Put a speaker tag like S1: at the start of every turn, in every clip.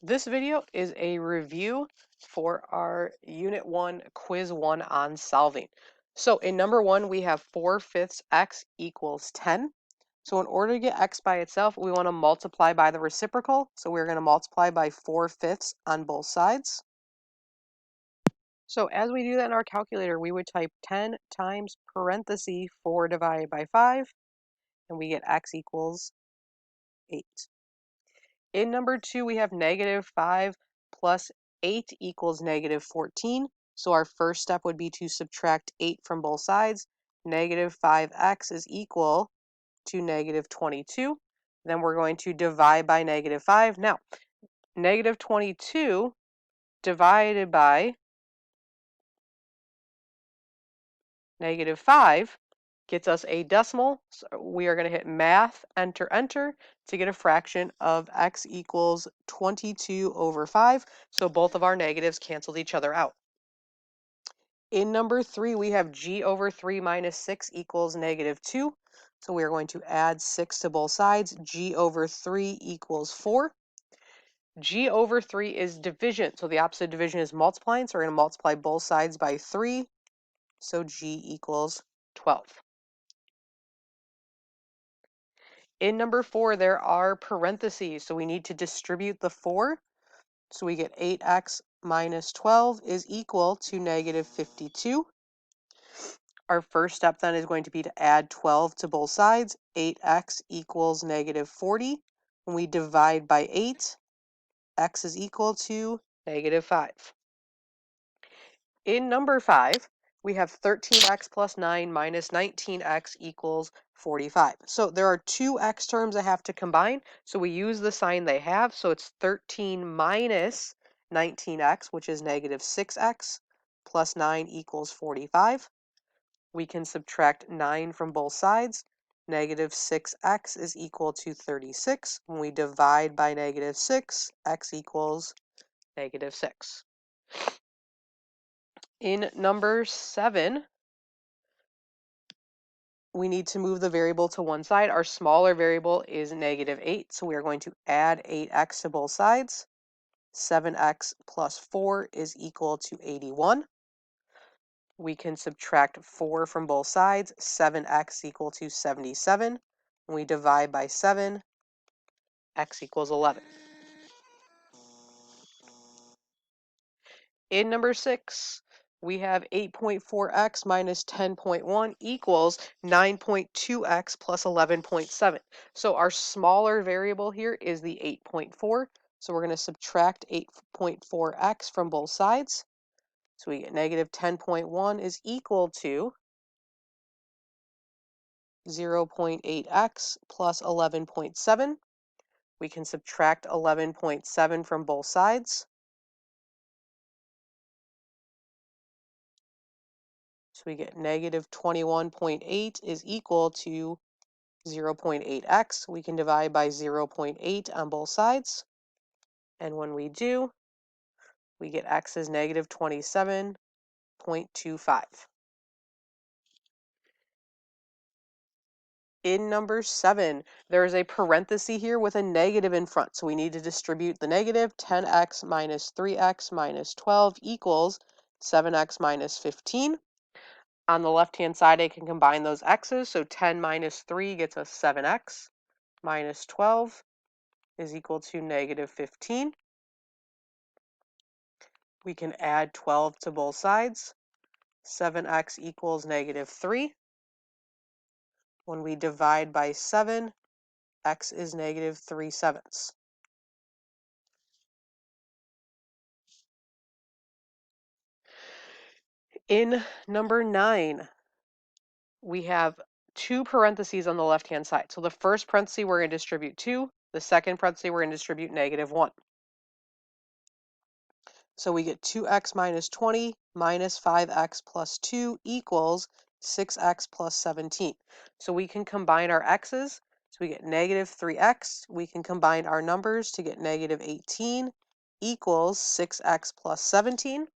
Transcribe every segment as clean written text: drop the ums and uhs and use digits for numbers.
S1: This video is a review for our Unit 1, Quiz 1 on solving. So in number 1, we have 4/5 x equals 10. So in order to get x by itself, we want to multiply by the reciprocal. So we're going to multiply by 4/5 on both sides. So as we do that in our calculator, we would type 10 times parenthesis 4 divided by 5, and we get x equals 8. In number 2, we have -5 plus 8 equals -14. So our first step would be to subtract 8 from both sides. -5x is equal to -22. Then we're going to divide by -5. Now, -22 divided by -5 gets us a decimal. So we are going to hit math, enter, enter to get a fraction of x equals 22/5. So both of our negatives canceled each other out. In number 3, we have g/3 minus 6 equals -2. So we are going to add 6 to both sides. g/3 equals 4. g/3 is division. So the opposite of division is multiplying. So we're going to multiply both sides by 3. So g equals 12. In number 4, there are parentheses, so we need to distribute the 4. So we get 8x minus 12 is equal to -52. Our first step then is going to be to add 12 to both sides. 8x equals -40. When we divide by 8, x is equal to -5. In number 5, we have 13x plus 9 minus 19x equals 45. So there are two x terms that have to combine. So we use the sign they have. So it's 13 minus 19x, which is -6x, plus 9 equals 45. We can subtract 9 from both sides. -6x is equal to 36. When we divide by -6, x equals -6. In number 7, we need to move the variable to one side. Our smaller variable is -8, so we are going to add 8x to both sides. 7x plus 4 is equal to 81. We can subtract 4 from both sides. 7x equal to 77. When we divide by 7, x equals 11. In number 6, we have 8.4x minus 10.1 equals 9.2x plus 11.7. So our smaller variable here is the 8.4. So we're going to subtract 8.4x from both sides. So we get -10.1 is equal to 0.8x plus 11.7. We can subtract 11.7 from both sides. So we get -21.8 is equal to 0.8x. We can divide by 0.8 on both sides. And when we do, we get x is -27.25. In number 7, there is a parenthesis here with a negative in front. So we need to distribute the negative. 10x minus 3x minus 12 equals 7x minus 15. On the left-hand side, I can combine those x's. So 10 minus 3 gets us 7x minus 12 is equal to -15. We can add 12 to both sides. 7x equals -3. When we divide by 7, x is -3/7. In number 9, we have two parentheses on the left-hand side. So the first parenthesis, we're going to distribute 2. The second parenthesis, we're going to distribute -1. So we get 2x minus 20 minus 5x plus 2 equals 6x plus 17. So we can combine our x's. So we get -3x. We can combine our numbers to get -18 equals 6x plus 17.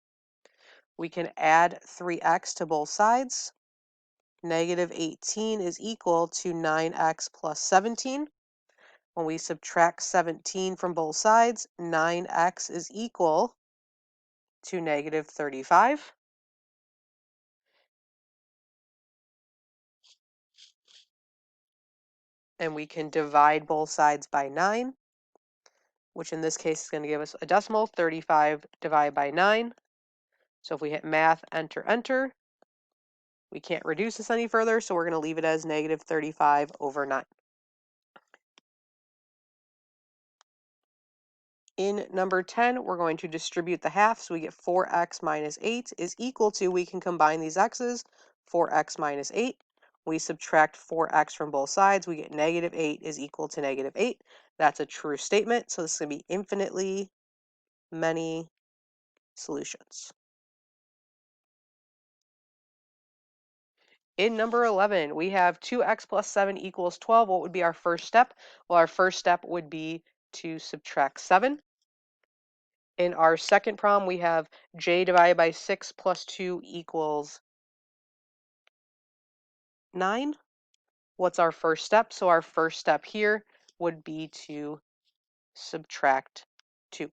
S1: We can add 3x to both sides. -18 is equal to 9x plus 17. When we subtract 17 from both sides, 9x is equal to negative 35. And we can divide both sides by 9, which in this case is going to give us a decimal, 35 divided by 9. So if we hit math, enter, enter, we can't reduce this any further, so we're going to leave it as negative 35 over 9. In number 10, we're going to distribute the half, so we get 4x minus 8 is equal to, we can combine these x's, 4x minus 8. We subtract 4x from both sides, we get negative 8 is equal to negative 8. That's a true statement, so this is going to be infinitely many solutions. In number 11, we have 2x plus 7 equals 12. What would be our first step? Well, our first step would be to subtract 7. In our second problem, we have j divided by 6 plus 2 equals 9. What's our first step? So our first step here would be to subtract 2.